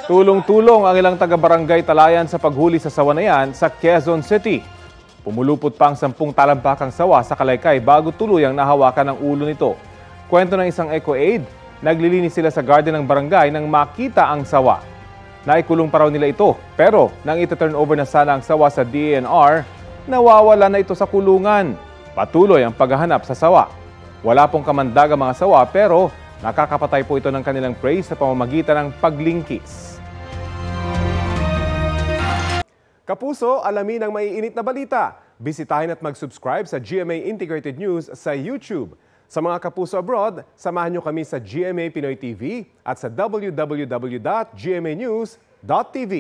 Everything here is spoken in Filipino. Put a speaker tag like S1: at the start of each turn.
S1: Tulong-tulong ang ilang taga-barangay Talayan sa paghuli sa sawa na yan sa Quezon City. Pumulupot pa ang 10 talampakang sawa sa Kalaykay bago tuluyang nahawakan ang ulo nito. Kwento ng isang eco-aid, naglilinis sila sa garden ng barangay nang makita ang sawa. Naikulong pa raw nila ito, pero nang ito-turn over na sana ang sawa sa DENR, nawawala na ito sa kulungan. Patuloy ang paghahanap sa sawa. Wala pong kamandag ang mga sawa pero nakakapatay po ito ng kanilang prey sa pamamagitan ng paglingkis. Kapuso, alamin ang maiinit na balita. Bisitahin at mag-subscribe sa GMA Integrated News sa YouTube. Sa mga kapuso abroad, samahan nyo kami sa GMA Pinoy TV at sa www.gmanews.tv.